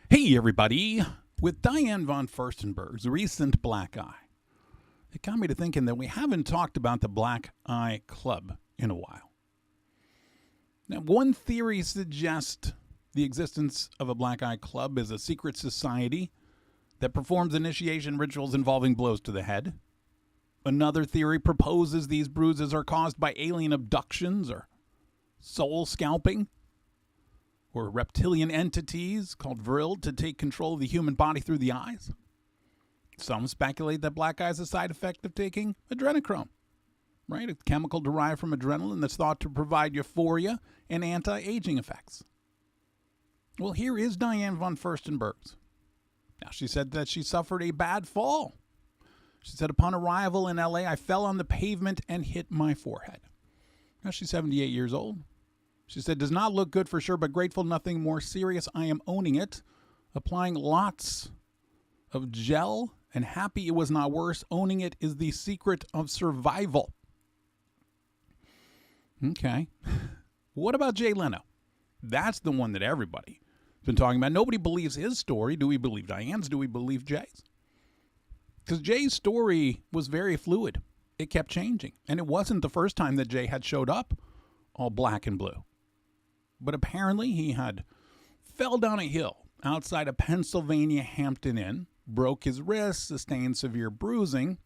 Hey, everybody. With Diane von Furstenberg's recent black eye, it got me to thinking that we haven't talked about the Black Eye Club in a while. Now, one theory suggests the existence of a Black Eye Club is a secret society that performs initiation rituals involving blows to the head. Another theory proposes these bruises are caused by alien abductions or soul scalping, or reptilian entities called Vril to take control of the human body through the eyes. Some speculate that black eye is a side effect of taking adrenochrome, right? A chemical derived from adrenaline that's thought to provide euphoria and anti-aging effects. Well, here is Diane von Furstenberg's. Now, she said that she suffered a bad fall. She said, upon arrival in LA, I fell on the pavement and hit my forehead. Now, she's 78 years old. She said, does not look good for sure, but grateful, nothing more serious. I am owning it. Applying lots of gel and happy it was not worse. Owning it is the secret of survival. Okay. What about Jay Leno? That's the one that everybody's been talking about. Nobody believes his story. Do we believe Diane's? Do we believe Jay's? Because Jay's story was very fluid. It kept changing. And it wasn't the first time that Jay had showed up all black and blue. But apparently he had fell down a hill outside of Pennsylvania Hampton Inn, broke his wrist, sustained severe bruising.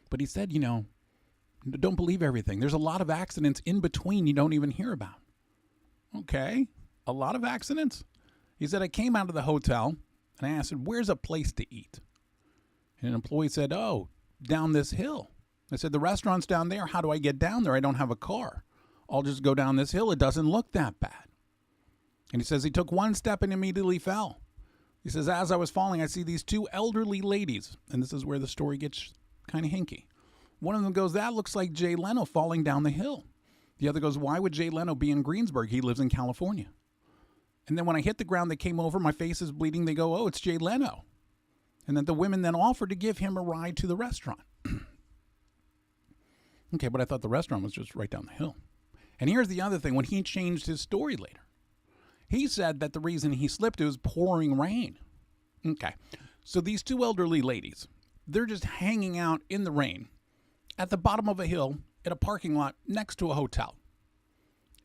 But he said, don't believe everything. There's a lot of accidents in between you don't even hear about. Okay, a lot of accidents. He said, I came out of the hotel and I asked him, where's a place to eat? And an employee said, oh, down this hill. I said, the restaurant's down there. How do I get down there? I don't have a car. I'll just go down this hill. It doesn't look that bad. And he says he took one step and immediately fell. He says, as I was falling, I see these two elderly ladies. And this is where the story gets kind of hinky. One of them goes, that looks like Jay Leno falling down the hill. The other goes, why would Jay Leno be in Greensburg? He lives in California. And then when I hit the ground, they came over. My face is bleeding. They go, oh, it's Jay Leno. And then the women then offered to give him a ride to the restaurant. Okay, but I thought the restaurant was just right down the hill. And here's the other thing. When he changed his story later, he said that the reason he slipped, it was pouring rain. Okay, so these two elderly ladies, they're just hanging out in the rain at the bottom of a hill at a parking lot next to a hotel.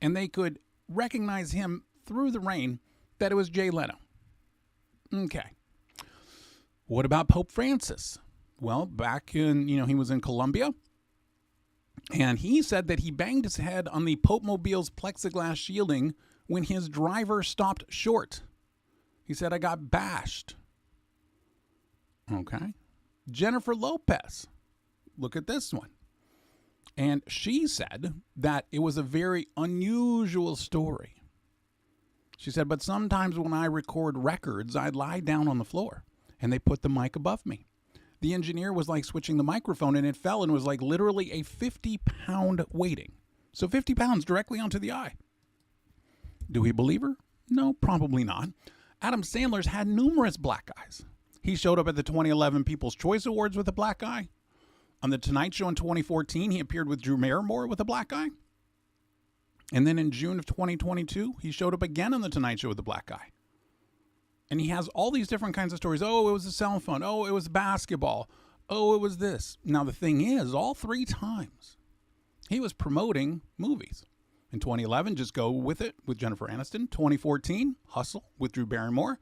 And they could recognize him through the rain that it was Jay Leno. Okay. What about Pope Francis? Well, back in, he was in Colombia. And he said that he banged his head on the Pope Mobile's plexiglass shielding when his driver stopped short. He said, I got bashed. Okay. Jennifer Lopez. Look at this one. And she said that it was a very unusual story. She said, but sometimes when I record records, I lie down on the floor and they put the mic above me. The engineer was like switching the microphone and it fell and was like literally a 50-pound weighting. So 50 pounds directly onto the eye. Do we believe her? No, probably not. Adam Sandler's had numerous black eyes. He showed up at the 2011 People's Choice Awards with a black eye. On The Tonight Show in 2014, he appeared with Drew Barrymore with a black eye. And then in June of 2022, he showed up again on The Tonight Show with a black eye. And he has all these different kinds of stories. Oh, it was a cell phone. Oh, it was basketball. Oh, it was this. Now, the thing is, all three times, he was promoting movies. In 2011, Just Go With It with Jennifer Aniston. 2014, Hustle with Drew Barrymore.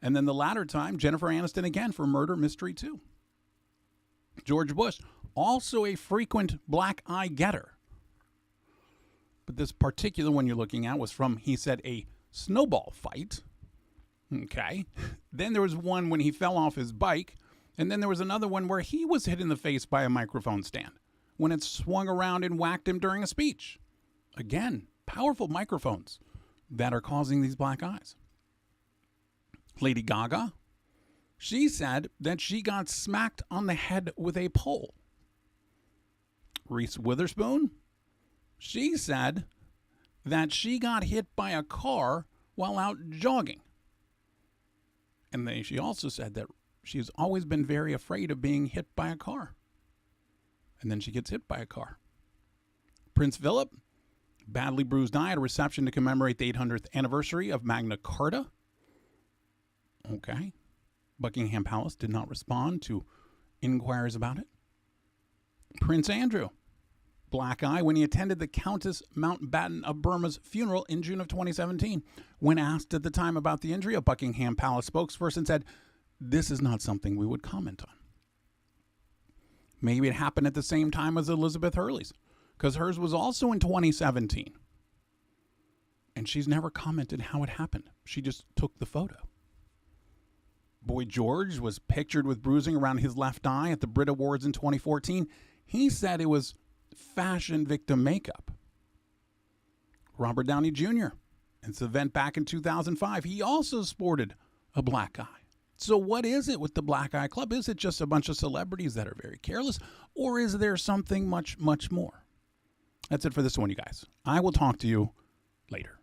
And then the latter time, Jennifer Aniston again for Murder Mystery 2. George Bush, also a frequent black eye getter. But this particular one you're looking at was from, he said, a snowball fight. Okay. Then there was one when he fell off his bike. And then there was another one where he was hit in the face by a microphone stand when it swung around and whacked him during a speech. Again, powerful microphones that are causing these black eyes. Lady Gaga, she said that she got smacked on the head with a pole. Reese Witherspoon, she said that she got hit by a car while out jogging. And she also said that she's always been very afraid of being hit by a car. And then she gets hit by a car. Prince Philip, badly bruised eye at a reception to commemorate the 800th anniversary of Magna Carta. Okay. Buckingham Palace did not respond to inquiries about it. Prince Andrew, black eye when he attended the Countess Mountbatten of Burma's funeral in June of 2017. When asked at the time about the injury, a Buckingham Palace spokesperson said, "This is not something we would comment on." Maybe it happened at the same time as Elizabeth Hurley's, because hers was also in 2017. And she's never commented how it happened. She just took the photo. Boy George was pictured with bruising around his left eye at the Brit Awards in 2014. He said it was fashion victim makeup. Robert Downey Jr. in this event back in 2005, he also sported a black eye. So what is it with the Black Eye Club? Is it just a bunch of celebrities that are very careless, or is there something much, much more? That's it for this one, you guys. I will talk to you later.